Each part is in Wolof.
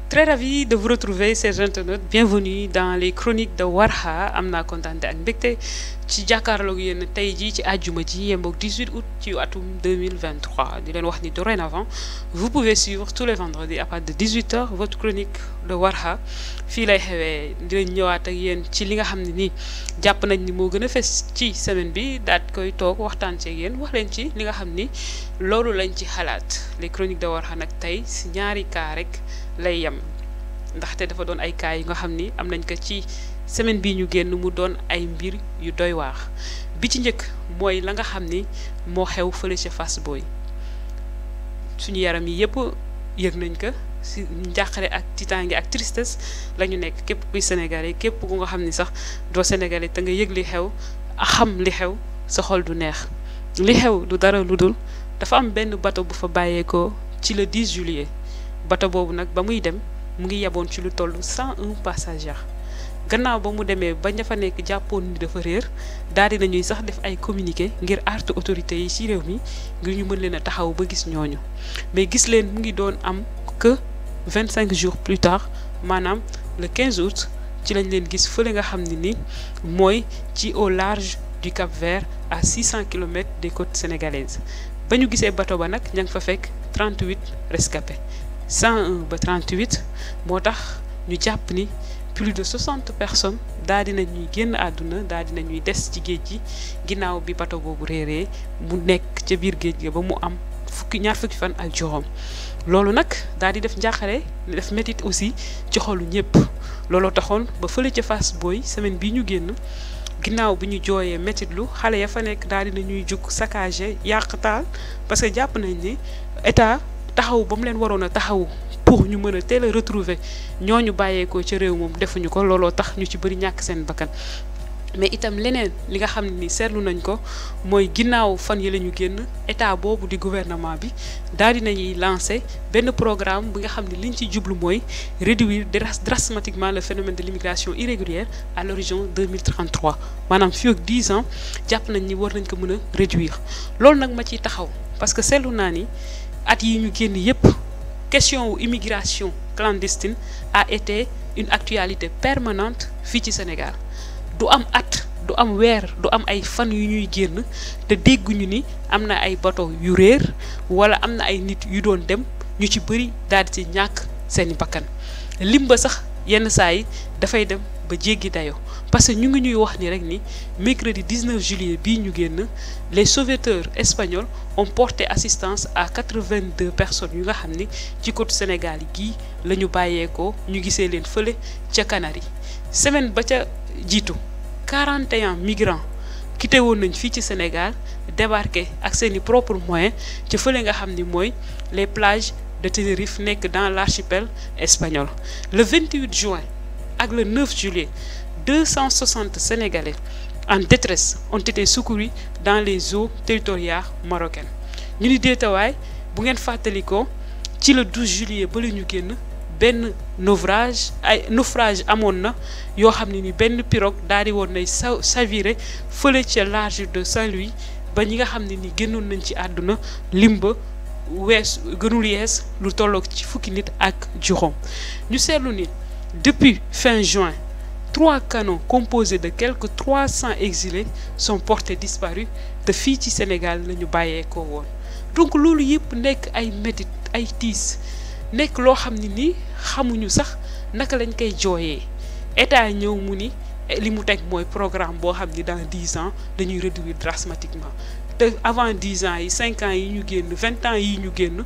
Très ravi de vous retrouver, chers internautes. Bienvenue dans les chroniques de Warha. am naa kontaan ak mbégte ci jàkkaarloog yéen tey jii ci àjjuma ji yemboog 18 août ci atum 2023 di leen wax ni dorénavant vous pouvez suivre tous les vendredis à partir de 18h votre chronique de Warha fii lay xewee di leen ñëwaat ak yéen ci li nga xam ne nii jàpp nañ ni moo gën a fes ci semaine bi daat koy toog waxtaan ci ak yéen wax leen ci li nga xam ni loolu lañ ci xalaat les chroniques de Warha nag tey si ñaari cas rek lay yem ndaxte dafa doon ay cas yi nga xam ni am nañ ko ci semaine bii ñu génn mu doon ay mbir yu doy waar bi ci njëkk mooy la nga xam ni moo xew fële ca Fass Boye suñu yaram yi yëpp yëg nañ ko si njàqare ak tiitaange ak tristesse la ñu nekk képp kuy sénégalais képp ku nga xam ni sax doo sénégalais te nga yëg li xew xam li xew sa xol du neex li xew du dara lu dul dafa am benn bateau bu fa bàyyeekoo ci le 10 juillet bateau boobu nag ba muy dem mu ngi yeboon ci lu toll 101 passagers gannaaw ba mu demee ba ña fa nekk jàppoon ni dafa réer daal di nañuy sax def ay communiqué ngir artu autorités yi ci réew mi ngir ñu mën leen a taxaw ba gis ñooñu mais gis leen mu ngi doon am que 25 jours plus tard maanaam le 15 août ci lañ leen gis fële nga xam ne ni mooy ci au large du Cap-Vert à 600 kilomètres des côtes sénégalaises ba ñu gisee bateau ba nag ña ngi fa fekk 38 rescapés 101 ba 38 moo tax ñu jàpp ni plus de 60 personnes daal dina ñuy génn àdduna daal dina ñuy des ci géej gi ginnaaw bi bateau boobu réeree mu nekk ca biir géej gi ba mu am ñaar fukki fan ak juróom loolu nag daal di def njàqare def métit aussi ci xolu ñëpp looloo taxoon ba fële ca Fass Boye semaine bi ñu génn ginnaaw bi ñu jooyee métitlu xale ya fa nekk daal dina ñuy jug saccagé yàq taal parce que jàpp nañ ni état taxaw ba mu leen waroon a taxaw pour ñu mën a teel a retrouver ñooñu bàyyeekoo ca réew moom defuñu ko looloo tax ñu ci bëri ñàkk seen bakkan mais itam leneen li nga xam ne ni seetlu nañ ko mooy ginnaaw fan yi la ñu génn état boobu di gouvernement bi daal di nañuy lancer benn programme bi nga xam ne liñ ci jublu mooy réduire drastiquement le phénomène de l'immigration irrégulière à l'horizon 2033 maanaam fii ak 10 ans jàpp nañ ni war nañ ko mën a réduire loolu nag ma ciy taxaw parce que seetlu naa ni at yi ñu génn yépp question wu immigration clandestine a été une actualité permanente fii ci Sénégal du am at du am weer du am ay fan yu ñuy génn te dégguñu ni am na ay bateau yu réer wala am na ay nit yu doon dem ñu ci bëri daal di ci ñàkk seeni bakkan lim ba sax yenn saa yi dafay dem ba jéggi dayoo parce que ñu ngi ñuy wax ni rek ni mercredi 19 juillet bii ñu génn les sauveteurs espagnols ont porté assistance à 82 personnes yu nga xam ni ci côte Sénégal gii la ñu bàyyeekoo ñu gisee leen fële ca Canaries semaine ba ca jiitu 41 migrants quitté woon nañ fii ci Sénégal débarqué ak seeni propres moyens ca fële nga xam ni mooy les plages de Tenerife nekk dans l'archipel espagnol le 28 juin ak le 9 juillet 260 Sénégalais en détresse ont été secourus dans les eaux territoriales marocaines ñu ni déetawaay bu ngeen fàttalikoo ci le 12 juillet ba la ñu génn benn naufrage amoon na yoo xam ne ni benn pirogue daal di woon nay chaviré fële ca large de Saint-Louis ba ñi nga xam ne ni génnoon nañ ci àdduna limba wees gënul yees lu tolloog ci fukki nit ak juróom ñu seetlu ni depuis fin juin 3 canaux composés de quelques 300 exilés sont portés disparus te fii ci Sénégal la ñu bàyyeekoo woon donc loolu yëpp nekk ay métit ay tiis nekk loo xam ne ni xamuñu sax naka lañ koy jooyee état ñëw mu ni li mu teg mooy programme boo xam ni dans 10 ans dañuy réduire drastiquement te avant 10 ans yi 5 ans yi ñu génn 20 ans yi ñu génn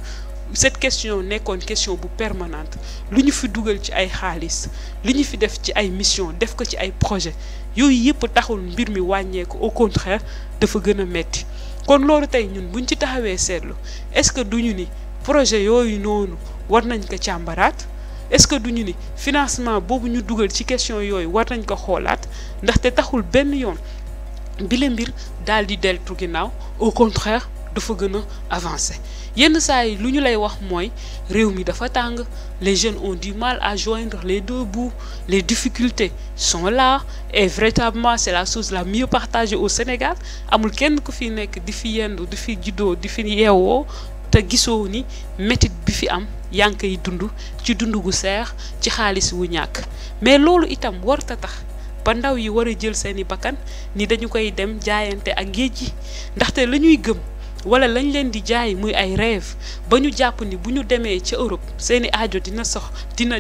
cette question nekkoon question bu permanente lu ñu fi dugal ci ay xaalis li ñu fi def ci ay mission def ko ci ay projet yooyu yëpp taxul mbir mi wàññeeku au contraire dafa gën a metti kon loolu tey ñun buñ ci taxawee seetlu est-ce que duñu ni projet yooyu noonu war nañ ko càmbaraat est-ce que duñu ni financement boobu ñu dugal ci question yooyu war nañ ko xoolaat ndaxte taxul benn yoon bile mbir daal di deltu ginnaaw au contraire dafa gën a avancer yenn saa yi lu ñu lay wax mooy réew mi dafa tàng les jeunes ont du mal à joindre les deux bouts les difficultés sont là et véritablement c'est la chose la mieux partagée au Sénégal amul kenn ku fi nekk di fi yendu di fi juddoo di fi yeewoo te gisoo ni métit bi fi am yaa ngi koy dund ci dund gu seer ci xaalis wu ñàkk mais loolu itam warta tax ba ndaw yi war a jël seeni bakkan ni dañu koy dem jaayante ak géej gi ndaxte la ñuy gëm wala lañ leen di jaay muy ay rêve ba ñu jàpp ni bu ñu demee ca Europe seeni aajo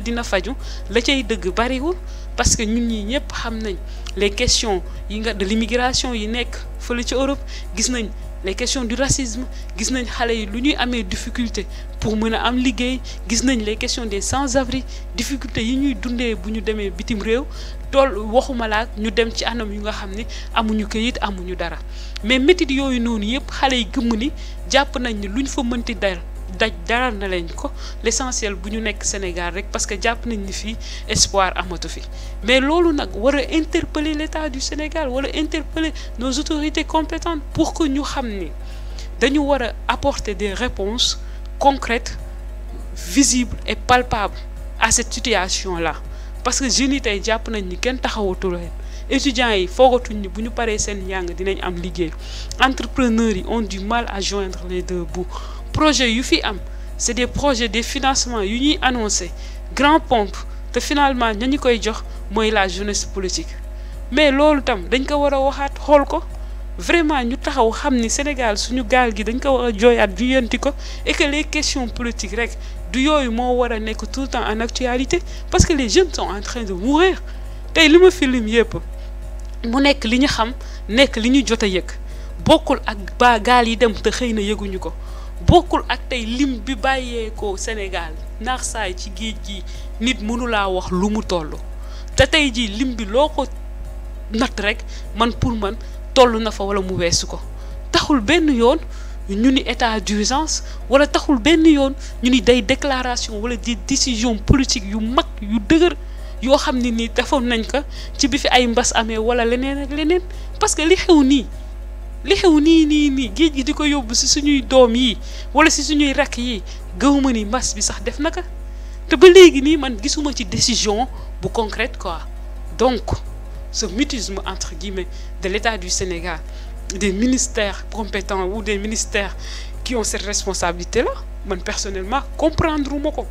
dina faju la cay dëgg bariwul parce que ñun ñi ñëpp xam nañ les questions yi nga de l'immigration yi nekk fële ca Europe gis nañ les questions du racisme gis nañ xale yi lu ñuy amee difficulté pour mën a am liggéey gis nañ les questions des sans-abri difficulté yi ñuy dundee bu ñu demee bitim réew tool waxuma laak ñu dem ci anam yu nga xam ni amuñu këyit amuñu dara mais métit yooyu noonu yëpp xale yi gëmm ni jàpp nañ ni luñ fa mënti daj dara na leen ko l'essentiel bu ñu nekk Sénégal rek parce que jàpp nañ ni fii espoir amatu fi mais loolu nag war a interpeller l'État du Sénégal wala interpeller nos autorités compétentes pour que ñu xam ni dañu war a apporter des réponses concrètes visibles et palpables à cette situation-là parce que jeunes yi tey jàpp nañ ni kenn taxawatu leen étudiants yi foogatuñ ni bu ñu paree seen njàng dinañ am liggéey entrepreneurs yi ont du mal à joindre les deux bouts projet yu fi am c'est des projets des financements yu ñuy annoncé grand pompe te finalement ña ñu koy jox mooy la jeunesse politique mais loolu tam dañ ko war a waxaat xool ko vraiment ñu taxaw xam ni Sénégal suñu gaal gi dañ ko war a jooyaat juyanti ko et que les questions politiques rek du yooyu moo war a nekk tout le temps en actualité parce que les jeunes sont en train de mourir tey li ma film yëpp mu nekk li ñu xam nekk li ñu jot a yëg bokkul ak ba gaal yi dem te xëy na yëguñu ko bokkul ak tey lim bi bàyyeekoo Sénégal naax saay ci géej gi nit mënulaa wax lu mu toll te tey jii lim bi loo ko natt rek man pour man toll na fa wala mu weesu ko taxul benn yoon ñu ni état d'urgence wala taxul benn yoon ñu ni day déclaration wala des décisions politiques yu mag yu dëgër yoo xam ne nii defoon nañ ko ci bi fi ay mbas amee wala leneen ak leneen parce que li xew nii géej gi di ko yóbbu si suñuy doom yi wala si suñuy rakk yi gëwuma ni mbas bi sax def na ko te ba léegi nii man gisuma ci décision bu concrète quoi donc ce mutisme entre guillemets de l'État du Sénégal des ministères compétents ou des ministères qui ont cette responsabilité-là man personnellement comprendre ma ko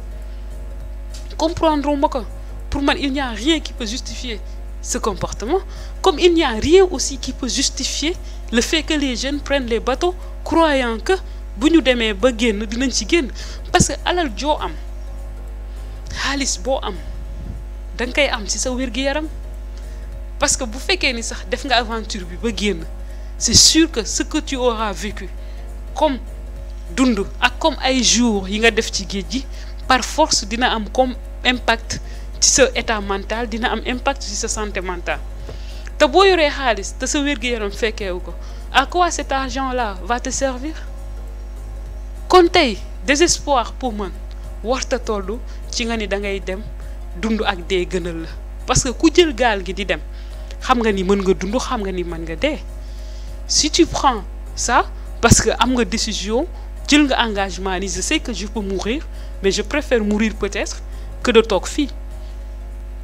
pour man il n'y a rien qui peut justifier ce comportement comme il n'y a rien aussi qui peut justifier le fait que les jeunes prennent les bateaux croyant que bu ñu demee ba génn dinañ ci génn parce que alal joo am xaalis boo am da nga koy am ci sa wér-gu-yaram parce que bu fekkee ni sax def nga aventure bi ba génn c'est sûr que ce que tu auras vécu comme dund ak comme ay jours yi nga def ci géej gi par force dina am comme impact ci sa état mental dina am impact ci sa santé mentale te boo yoree xaalis te sa wér-gu-yaram fekkeewu ko à quoi cet argent-là va te servir kon tey désespoir pour man warta tollu ci nga ni da ngay dem dund ak dee gënal la parce que ku jël gaal gi di dem xam nga ni mën nga dund xam nga ni mën nga dee si tu prends ça parce que am nga décision jël nga engagement ni je sais que je peux mourir mais je préfère mourir peut-être que de toog fii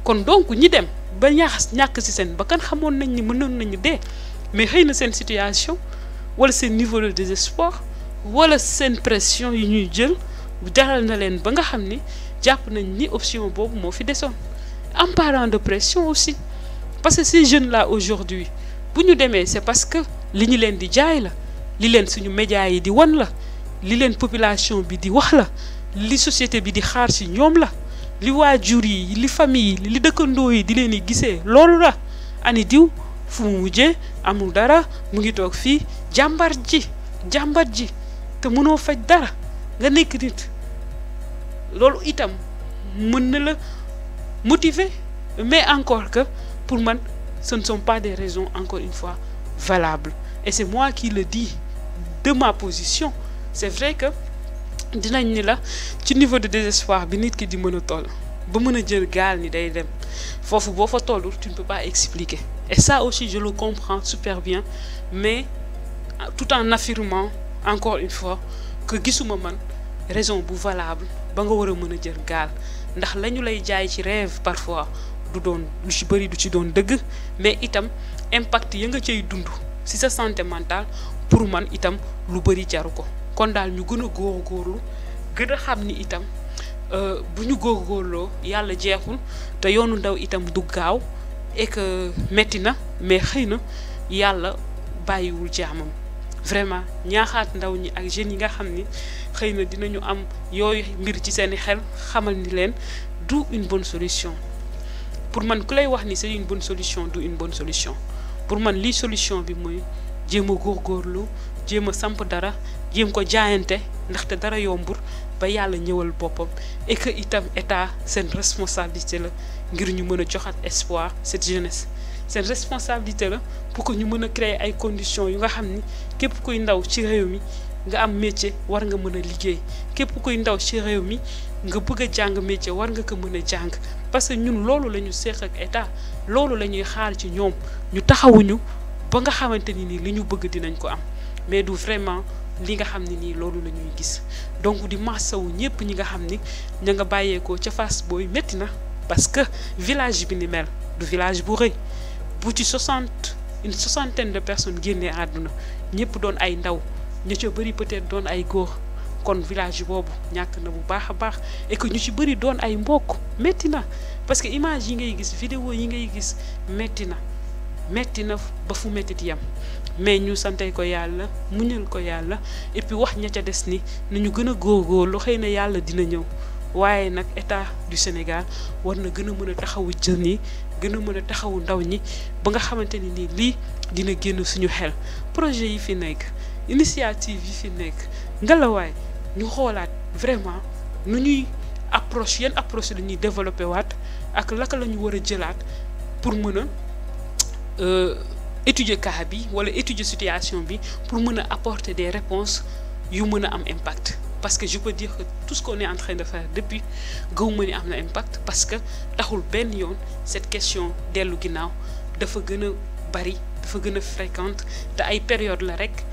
kon donc ñi dem ba ñàkk ci seen bakkan xamoon nañ ni mënoon nañu dee mais xëy na seen situation wala seen niveau de désespoir wala seen pression yi ñuy jël jaral na leen ba nga xam ni jàpp nañ ni option boobu moo fi desoon en parlant de pression aussi parce que ces jeunes là aujourd'hui bu ñu demee c'est parce que li ñu leen di jaay la li leen suñu médias yi di wan la li leen population bi di wax la li société bi di xaar ci ñoom la li waajur yi li famille yi li dëkkandoo yi di leen di gisee loolu la ani diw fu mu mujjee amul dara mu ngi toog fii jàmbat ji te mënoo faj dara nga nekk nit loolu itam mën na la motiver mais encore que pour man ce ne sont pas des raisons encore une fois valables et c'est moi qui le dis de ma position c'est vrai que dinañ ni la ci niveau de désespoir bi nit ki di mën a toll ba mën a jël gaal ni day dem foofu boo fa tollu tu ne peux pas expliquer et ça aussi je le comprends super bien mais tout en affirmant encore une fois que gisuma man raison bu valable ba nga war a mën a jël gaal ndax lañu lay jaay ci rêve parfois du doon lu ci bari du ci doon dëgg mais itam impact ya nga cay dund ci sa santé mentale pour man itam lu bari jaru ko kon daal ñu gën a góorgóorlu gën a xam ni itam bu ñu góorgóorloo yàlla jeexul te yoonu ndaw itam du gaaw et que metti na mais xëy na yàlla bàyyiwul jaamam vraiment ñaaxaat ndaw ñi ak jeunes yi nga xam ni xëy na dinañu am yooyu mbir ci seeni xel xamal ni leen du une bonne solution pour man ku lay wax ni c'est une bonne solution du une bonne solution pour man lii solution bi mooy jéem a góorgóorlu jéem a samp dara jéem ko jaayante ndaxte dara yombur ba yàlla ñëwal boppam et que itam état seen responsabilité la ngir ñu mën a joxat espoir cette jeunesse seen responsabilité la pour que ñu mën a créer ay conditions yu nga xam ni képp kuy ndaw ci réew mi nga am métier war nga mën a liggéey képp kuy ndaw ci réew mi nga bëgg a jàng métier war nga ko mën a jàng parce que ñun loolu la ñu seq ak état loolu la ñuy xaar ci ñoom ñu taxawuñu ba nga xamante ni nii li ñu bëgg dinañ ko am mais du vraiment li nga xam ne nii loolu la ñuy gis donc di massawu ñëpp ñi nga xam ni ña nga bàyyeekoo ca Fass Boye métti na parce que village bi ni mel du village bu rëy bu ci une soixantaine de personnes génnee àdduna ñëpp doon ay ndaw ña ca bëri peut-être doon ay góor kon village boobu ñàkk na bu baax a baax et que ñu ci bëri doon ay mbokk métti na parce que image yi ngay gis vidéo yi ngay gis métti na ba fu métti yam mais ñu sante ko yàlla muñal ko yàlla et puis wax ña ca des ni nañu gën a góorgóorlu xëy na yàlla dina ñëw waaye nag état du Sénégal war na gën a mën a taxawu jeunes yi gën a mën a taxawu ndaw ñi ba nga xamante ni nii lii dina génn suñu xel projet yi fi nekk initiative yi fi nekk ngelawaay ñu xoolaat vraiment nu ñuy approche yenn approche la ñuy développé waat ak laka la ñu war a jëlaat pour mën a étudier cas bi wala étudier situation bi pour mën a apporter des réponses yu mën a am impact parce que je peux dire que tout ce qu'on est en train de faire depuis gëwuma ni am na impact parce que taxul benn yoon cette question dellu ginnaaw dafa gën a bari dafa gën a fréquente te ay période la rek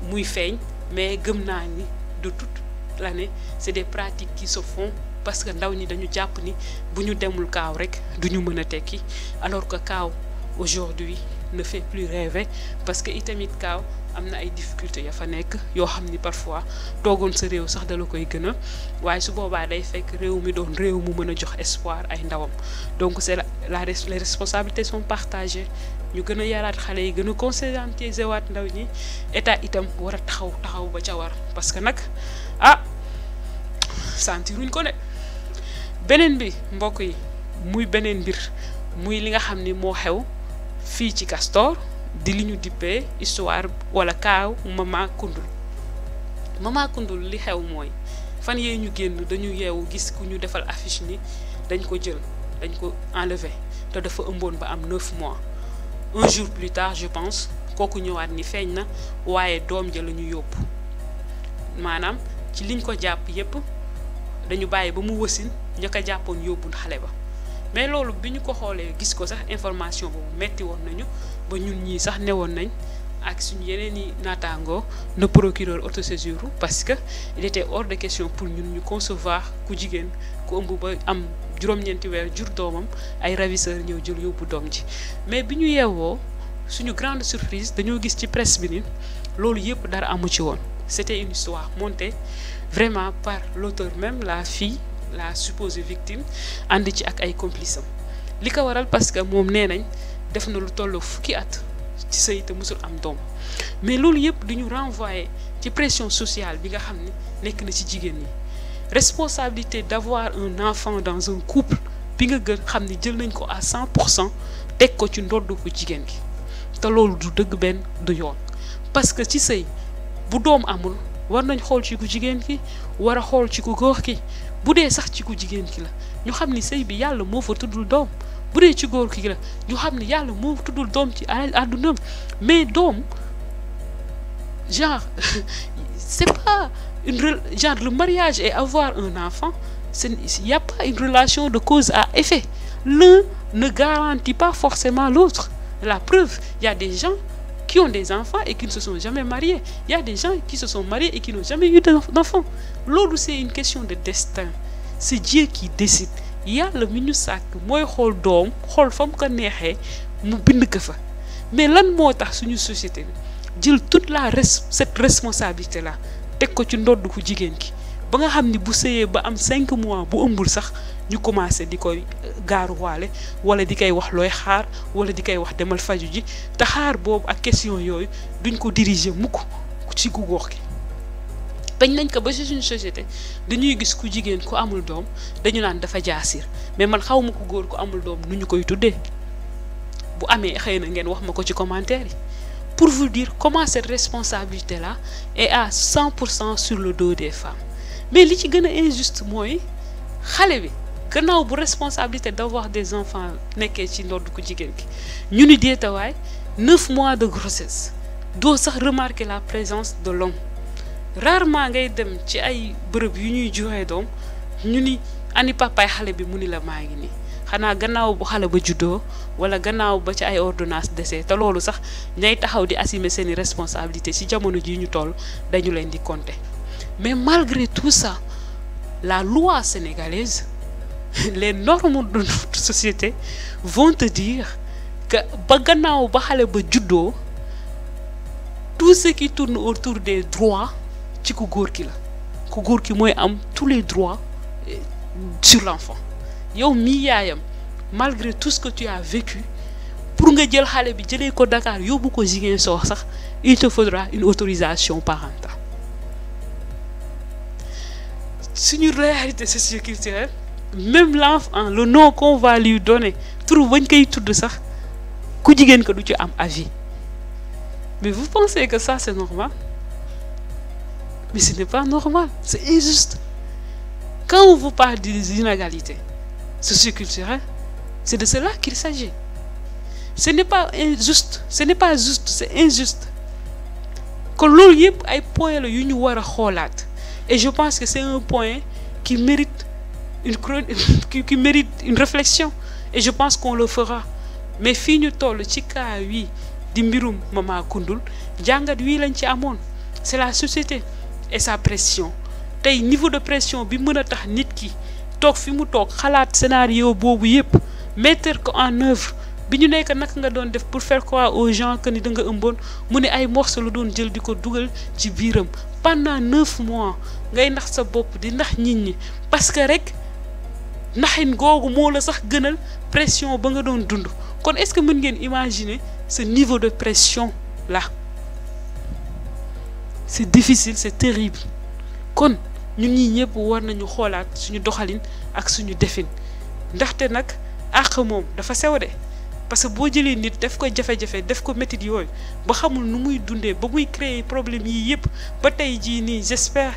muy feeñ mais gëm naa ni de toute l'année c'est des pratiques qui se font parce que ndaw ñi dañu jàpp ni bu ñu demul kaaw rek du ñu mën a tekki alors que kaaw aujourd'hui ne fait plus rêver parce que itamit kaaw am na ay difficultés ya fa nekk yoo xam ni parfois toogoon sa réew sax dala koy gën a waaye su boobaa day fekk réew mi doon réew mu mën a jox espoir ay ndawam donc c'est les responsabilités sont partagées ñu gën a yaraat xale yi gën a conscientiser waat ndaw ñi état itam war a taxaw ba ca war parce que nag sentiruñ ko ne beneen bi mbokk yi muy beneen mbir muy li nga xam ni moo xew fii ci Castor di li ñu dippee histoire wala kaaw Mama Koundoul li xew mooy fan yee ñu génn dañu yeewu gis ku ñu defal affiche ni dañ ko enlever te dafa ëmboon ba am 9 mois un jour plus tard je pense kooku ñëwaat ni feeñ na waaye doom ja la ñu yóbbu maanaam ci liñ ko jàpp yépp dañu bàyyi ba mu wasin ña ko jàppoon yóbbul xale ba mais loolu bi ñu ko xoolee gis ko sax information boobu metti woon nañu ba ñun ñii sax newoon nañ ak suñu yeneen i naataangoo na procureur autosaisir parce que il était hors de question pour ñun ñu concevoir ku jigéen ku ëmb ba am juróom-ñeenti weer jur doomam ay ravisseur ñëw jël yóbbu doom ji mais bi ñu yeewoo suñu grande surprise dañoo gis ci presse bi ni loolu yëpp dara amu ci woon c'était une histoire montée vraiment par l'auteur même la fille la supposée victime ànd ci ak ay complices am li ko waral parce que moom nee nañ def na lu toll fukki at ci sëy te musul am doom mais loolu yëpp du ñu renvoyer ci pression sociale bi nga xam ne nekk na ci jigéen ñi responsabilité d'avoir un enfant dans un couple bi nga gën xam ni jël nañ ko à 100% teg ko ci ndoddu ko jigéen gi te loolu du dëgg benn du yoon parce que ci sëy bu doom amul war nañ xool ci ku jigéen ki war a xool ci ku góor ki bu dee sax ci ku jigéen ki la ñu xam ni sëy bi yàlla moo fa tuddul doom bu dee ci góor ki la ñu xam ni yàlla moo tuddul doom ci àddunaam mais doom genre c'est pas genre le mariage et avoir un enfant il y a pas une relation de cause à effet l'un ne garantit pas forcément l'autre la preuve il y a des gens qui ont des enfants et qui ne se sont jamais mariés il y a des gens qui se sont mariés et qui n'ont jamais eu d'enfants loolu c'est une question de destin c'est Dieu qui décide yàlla mi ñu sàkk mooy xool doom xool fa mu ko neexee mu bind ko fa mais lan moo tax suñu société bi jël toute cette responsabilité là teg ko ci ndodd ku jigéen ki ba nga xam ni bu sëyee ba am 5 mois bu ëmbul sax ñu commencé di koy gaaruwaale wala di koy wax looy xaar wala di koy wax demal faju ji te xaar boobu ak question yooyu duñ ko diriger mukk ci ku góor ki bañ nañ ko ba ci suñu société dañuy gis ku jigéen ku amul doom dañu naan dafa jaasir mais man xaw ma ku góor ku amul doom nu ñu koy tuddee bu amee xëy na ngeen wax ma ko ci commentaire yi pour vous dire comment cette responsabilité là est à 100% sur le dos des femmes mais li ci gën a injuste mooy xale bi gannaaw bu responsabilité d'avoir des enfants nekkee ci ndodd ku jigéen ki ñu ni deetawaay 9 mois de grossesse doo sax remarquer la présence de l'homme rarement ngay dem ci ay bërëb yu ñuy joxe doom ñu ni ani papaay xale bi mu ni la maa ngi nii xanaa gannaaw bu xale ba juddoo wala gannaaw ba ci ay ordonnance décès te loolu sax ñay taxaw di assumer seeni responsabilité ci jamono ji ñu toll dañu leen di compter mais malgré tout ça la loi sénégalaise les normes de notre société vont te dire que ba gannaaw ba xale ba juddoo tout ce qui tourne autour des droits ci ku góor ki la ku góor ki mooy am tous les droits sur l'enfant yow mii yaayam malgré tout ce que tu as vécu pour nga jël xale bi jëlee ko Dakar yóbbu ko Ziguinchor sax il te faudra une autorisation parentale suñu réalité socioculturelle même l'enfant le nom qu'on va lui donner tur bañ koy tudd sax ku jigéen ko du ci am avis mais vous pensez que ça c'est normal mais ce n'est pas normal c'est injuste quand on vous parle des inégalités socioculturelles c'est de cela qu'il s'agit ce n'est pas injuste ce n'est pas juste c'est injuste kon loolu yëpp ay points la yu ñu war a xoolaat et je pense que c'est un point qui mérite qui mérite une réflexion et je pense qu'on le fera mais fii ñu toll ci cas wi di mbirum Mama Koundoul jàngat wii lañ ci amoon c'est la société et sa pression tey niveau de pression bi mën a tax nit ki toog fi mu toog xalaat scénario boobu yëpp mettre ko en œuvre bi ñu nekk naka nga doon def pour faire croire aux gens que ni da nga ëmboon mu ne ay morceaux la doon jël di ko dugal ci biiram pendant 9 mois ngay nax sa bopp di nax nit ñi parce que rek naxin googu moo la sax gënal pression ba nga doon dund kon est-ce que mën ngeen imaginer ce niveau de pression là c'est difficile c'est terrible kon ñun ñii ñëpp war nañu xoolaat suñu doxalin ak suñu defin ndaxte nag àq moom dafa sew de parce que boo jëlee nit def ko jafe-jafe def ko métit yooyu ba xamul nu muy dundee ba muy créer problème yii yëpp ba tey jii nii j'espère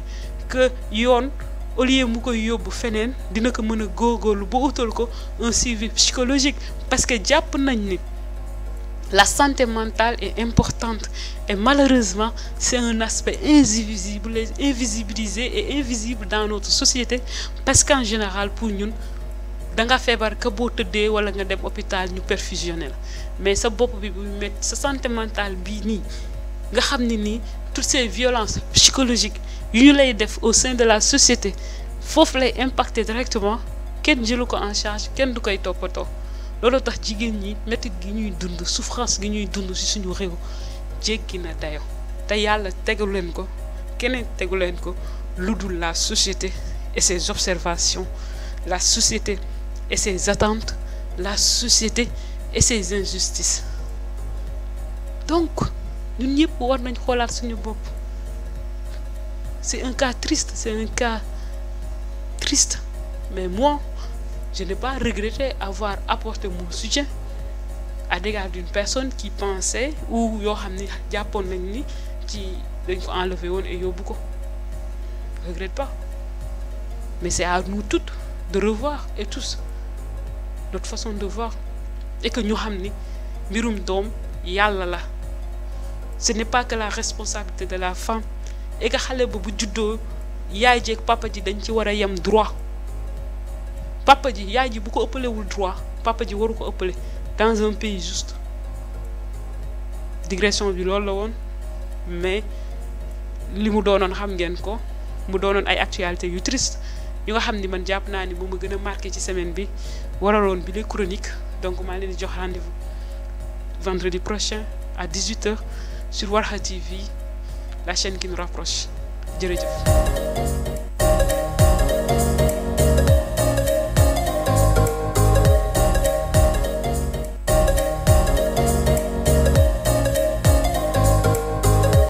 que yoon au lieu mu koy yóbbu feneen dina ko mën a góorgóorlu ba utal ko un suivi psychologique parce que jàpp nañ ni la santé mentale est importante et malheureusement c'est un aspect invisibilisé et invisible dans notre société parce qu'en général pour ñun da nga feebar ka boo tëddee wala nga dem hôpital ñu perfusionné la mais sa bopp bi bu métti sa santé mentale bii nii nga xam ne nii toutes ces violences psychologiques yu ñu lay def au sein de la société foofu lay impacter directement kenn jëlu ko en charge kenn du koy toppatoo loolu tax jigéen ñi métit gi ñuy dund souffrance gi ñuy dund ci suñu réew jéggi na dayo te yàlla tegu leen ko keneen tegu leen ko lu dul la société et ses observations la société et ses attentes la société et ses injustices donc ñun ñëpp war nañ xoolaat suñu bopp c'est un cas triste c'est un cas triste mais moi je n'ai pas regretté avoir apporté mon soutien à l'égard d'une personne qui pensait ou yoo xam ni jàppoon nañ ni ci dañ ko enlevé woon et yóbbu ko je regrette pas mais c'est à nous toutes de revoir et tous notre façon de voir et que ñu xam ni mbirum doom yàlla la ce n'est pas que la responsabilité de la femme et que xale ba bu juddoo yaay ji ak papa ji dañ ci war a yem droit papa ji yaay ji bu ko ëppalewul droit papa ji waru ko ëppale dans un pays juste digression bi loolu la woon mais li mu doonoon xam ngeen ko mu doonoon ay actualités yu triste yu nga xam ni man jàpp naa ni moom ma gën a marqué ci semaine bi waraloon bi les chroniques donc maa leen di jox rendez-vous vendredi prochain à 18h sur Warkha TV la chaîne qui nous rapproche jërëjëf.